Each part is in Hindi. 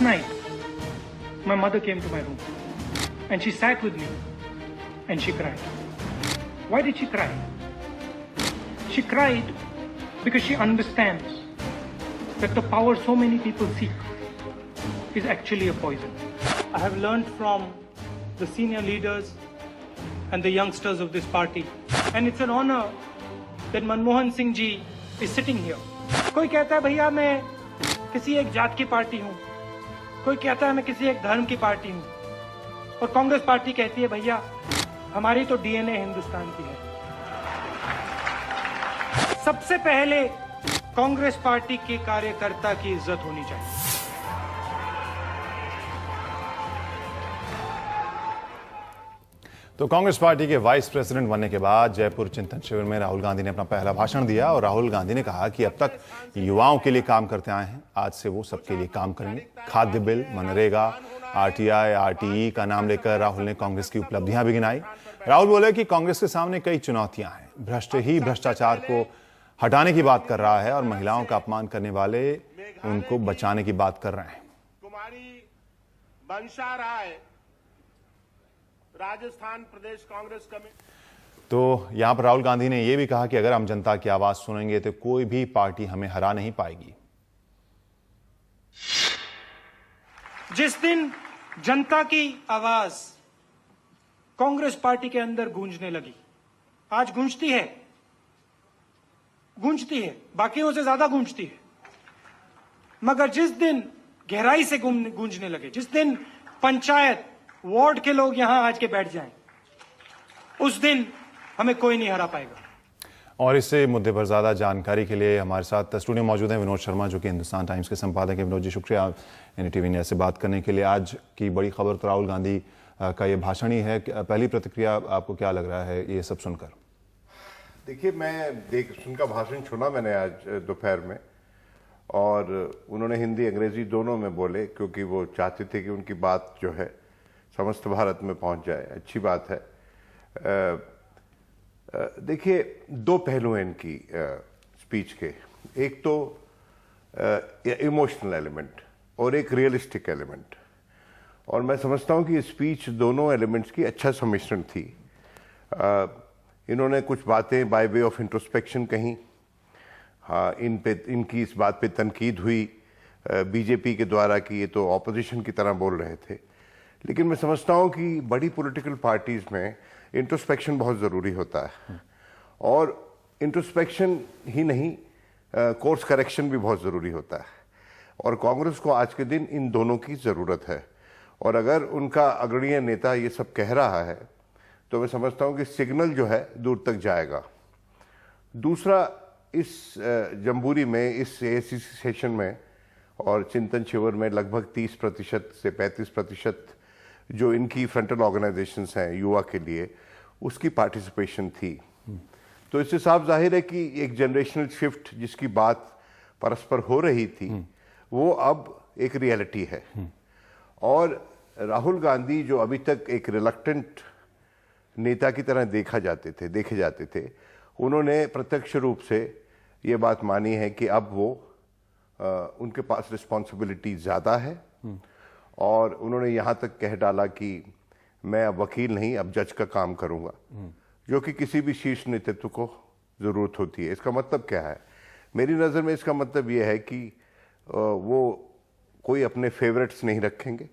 night, my mother came to my room and she sat with me and she cried. Why did she cry? She cried because she understands that the power so many people seek is actually a poison. I have learned from the senior leaders and the youngsters of this party, and it's an honor that Manmohan Singh ji is sitting here. कोई कहता है भैया मैं किसी एक जात की पार्टी हूं, कोई कहता है मैं किसी एक धर्म की पार्टी हूं, और कांग्रेस पार्टी कहती है भैया हमारी तो डीएनए हिंदुस्तान की है। सबसे पहले कांग्रेस पार्टी के कार्यकर्ता की इज्जत होनी चाहिए। तो कांग्रेस पार्टी के वाइस प्रेसिडेंट बनने के बाद जयपुर चिंतन शिविर में राहुल गांधी ने अपना पहला भाषण दिया और राहुल गांधी ने कहा कि अब तक युवाओं के लिए काम करते आए हैं, आज से वो सबके लिए काम करेंगे। खाद्य बिल, मनरेगा, आरटीआई, आरटीई का नाम लेकर राहुल ने कांग्रेस की उपलब्धियां भी गिनाई। राहुल बोले कि कांग्रेस के सामने कई चुनौतियां हैं, भ्रष्ट ही भ्रष्टाचार को हटाने की बात कर रहा है और महिलाओं का अपमान करने वाले उनको बचाने की बात कर रहे हैं। कुमारी बंशा राय, राजस्थान प्रदेश कांग्रेस कमेटी। तो यहां पर राहुल गांधी ने यह भी कहा कि अगर हम जनता की आवाज सुनेंगे तो कोई भी पार्टी हमें हरा नहीं पाएगी। जिस दिन जनता की आवाज कांग्रेस पार्टी के अंदर गूंजने लगी, आज गूंजती है, बाकियों से ज्यादा गूंजती है, मगर जिस दिन गहराई से गूंजने लगे, जिस दिन पंचायत वार्ड के लोग यहां आज के बैठ जाएं, उस दिन हमें कोई नहीं हरा पाएगा। और इस मुद्दे पर ज्यादा जानकारी के लिए हमारे साथ स्टूडियो मौजूद हैं विनोद शर्मा, जो कि हिंदुस्तान टाइम्स के संपादक हैं। विनोद जी, शुक्रिया एनडीटीवी इंडिया से बात करने के लिए। आज की बड़ी खबर तो राहुल गांधी का ये भाषण ही है। पहली प्रतिक्रिया आपको क्या लग रहा है ये सब सुनकर? देखिए, मैं उनका भाषण सुना मैंने आज दोपहर में, और उन्होंने हिंदी अंग्रेजी दोनों में बोले, क्योंकि वो चाहते थे कि उनकी बात जो है समस्त भारत में पहुंच जाए। अच्छी बात है। देखिए, दो पहलू हैं इनकी स्पीच के, एक तो इमोशनल एलिमेंट और एक रियलिस्टिक एलिमेंट, और मैं समझता हूं कि ये स्पीच दोनों एलिमेंट्स की अच्छा सम्मिश्रण थी। इन्होंने कुछ बातें बाय वे ऑफ इंट्रोस्पेक्शन कहीं, हाँ, इनकी इस बात पे तनकीद हुई बीजेपी के द्वारा कि ये तो ऑपोजिशन की तरह बोल रहे थे, लेकिन मैं समझता हूं कि बड़ी पॉलिटिकल पार्टीज में इंट्रोस्पेक्शन बहुत ज़रूरी होता है, और इंट्रोस्पेक्शन ही नहीं, कोर्स करेक्शन भी बहुत ज़रूरी होता है, और कांग्रेस को आज के दिन इन दोनों की ज़रूरत है। और अगर उनका अग्रणीय नेता ये सब कह रहा है तो मैं समझता हूं कि सिग्नल जो है दूर तक जाएगा। दूसरा, इस जम्बूरी में, इस एआईसीसी सेशन में और चिंतन शिविर में लगभग 30% से 35% जो इनकी फ्रंटल ऑर्गेनाइजेशंस हैं युवा के लिए, उसकी पार्टिसिपेशन थी। तो इससे साफ जाहिर है कि एक जनरेशनल शिफ्ट जिसकी बात परस्पर हो रही थी, वो अब एक रियलिटी है। और राहुल गांधी जो अभी तक एक रिलक्टेंट नेता की तरह देखे जाते थे, उन्होंने प्रत्यक्ष रूप से ये बात मानी है कि अब वो उनके पास रिस्पॉन्सिबिलिटी ज़्यादा है, और उन्होंने यहाँ तक कह डाला कि मैं अब वकील नहीं, अब जज का काम करूँगा, जो कि किसी भी शीर्ष नेतृत्व को ज़रूरत होती है। इसका मतलब क्या है? मेरी नज़र में इसका मतलब ये है कि वो कोई अपने फेवरेट्स नहीं रखेंगे,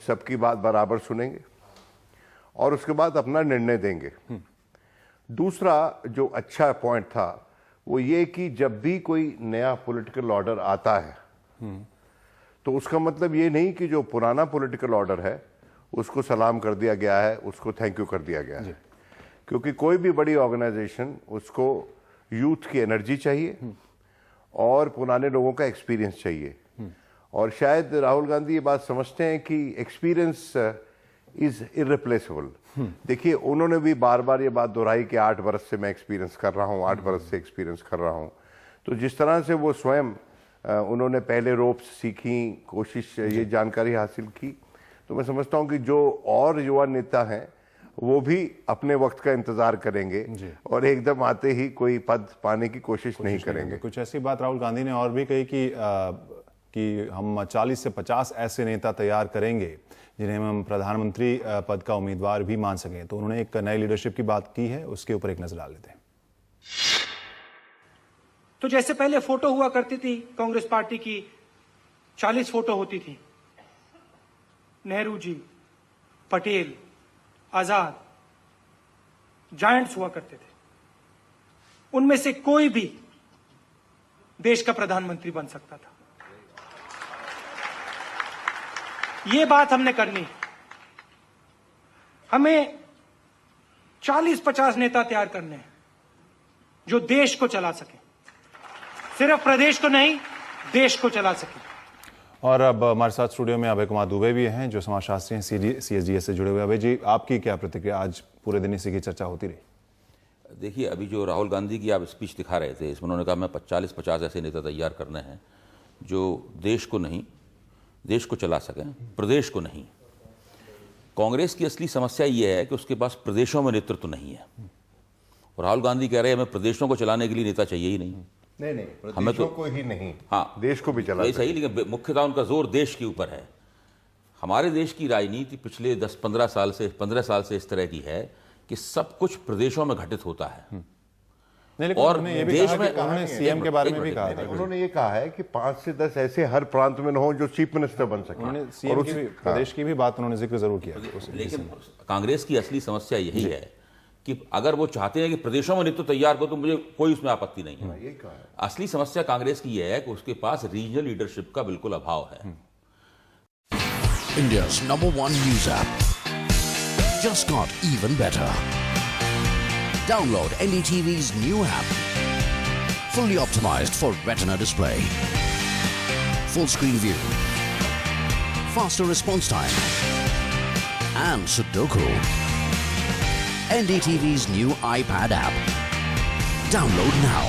सबकी बात बराबर सुनेंगे और उसके बाद अपना निर्णय देंगे। दूसरा जो अच्छा पॉइंट था वो ये कि जब भी कोई नया पॉलिटिकल ऑर्डर आता है तो उसका मतलब ये नहीं कि जो पुराना पॉलिटिकल ऑर्डर है उसको सलाम कर दिया गया है, उसको थैंक यू कर दिया गया है, क्योंकि कोई भी बड़ी ऑर्गेनाइजेशन, उसको यूथ की एनर्जी चाहिए और पुराने लोगों का एक्सपीरियंस चाहिए। और शायद राहुल गांधी ये बात समझते हैं कि एक्सपीरियंस इज इररिप्लेसेबल। देखिए, उन्होंने भी बार बार ये बात दोहराई कि 8 बरस से मैं एक्सपीरियंस कर रहा हूँ, 8 बरस से एक्सपीरियंस कर रहा हूँ। तो जिस तरह से वो स्वयं उन्होंने पहले रोप्स सीखी, कोशिश ये जानकारी हासिल की, तो मैं समझता हूँ कि जो और युवा नेता हैं वो भी अपने वक्त का इंतजार करेंगे और एकदम आते ही कोई पद पाने की कोशिश नहीं करेंगे। कुछ ऐसी बात राहुल गांधी ने और भी कही कि कि हम 40 से 50 ऐसे नेता तैयार करेंगे जिन्हें हम प्रधानमंत्री पद का उम्मीदवार भी मान सकें। तो उन्होंने एक नई लीडरशिप की बात की है, उसके ऊपर एक नजर डाल लेते हैं। तो जैसे पहले फोटो हुआ करती थी कांग्रेस पार्टी की, 40 फोटो होती थी, नेहरू जी, पटेल, आजाद, जायंट्स हुआ करते थे, उनमें से कोई भी देश का प्रधानमंत्री बन सकता था। ये बात हमने करनी है। हमें 40-50 नेता तैयार करने हैं जो देश को चला सके, सिर्फ प्रदेश को नहीं, देश को चला सके। और अब हमारे साथ स्टूडियो में अभय कुमार दुबे भी हैं, जो समाजशास्त्री हैं, CSDS से जुड़े हुए। अभय जी, आपकी क्या प्रतिक्रिया? आज पूरे दिन इसी की चर्चा होती रही। देखिए, अभी जो राहुल गांधी की आप स्पीच दिखा रहे थे, इसमें उन्होंने कहा मैं 40-50 ऐसे नेता तैयार करने हैं जो देश को नहीं, देश को चला सकें, प्रदेश को नहीं। कांग्रेस की असली समस्या ये है कि उसके पास प्रदेशों में नेतृत्व नहीं है। और राहुल गांधी कह रहे हैं हमें प्रदेशों को चलाने के लिए नेता चाहिए ही नहीं। नहीं, हमें तो को ही नहीं, हाँ, देश को भी चला वही सही, लेकिन मुख्यतः उनका जोर देश के ऊपर है। हमारे देश की राजनीति पिछले 10-15 साल से 15 साल से इस तरह की है कि सब कुछ प्रदेशों में घटित होता है। और देश में उन्होंने सीएम के बारे में भी कहा था, उन्होंने ये कहा है कि 5 से 10 ऐसे हर प्रांत में न हो जो चीफ मिनिस्टर बन सके। उन्होंने सीएम की भी, प्रदेश की भी बात उन्होंने जिक्र जरूर किया। लेकिन कांग्रेस की असली समस्या यही है कि अगर वो चाहते हैं कि प्रदेशों में नेतृत्व तैयार हो तो मुझे कोई उसमें आपत्ति नहीं है। ये कहा है। असली समस्या कांग्रेस की यह है कि उसके पास रीजनल लीडरशिप का बिल्कुल अभाव है। India's #1 news app just got even better. Download NDTV's new app. Fully optimized for retina display. Full screen view. Faster response time. And Sudoku. NDTV's new iPad app. Download now.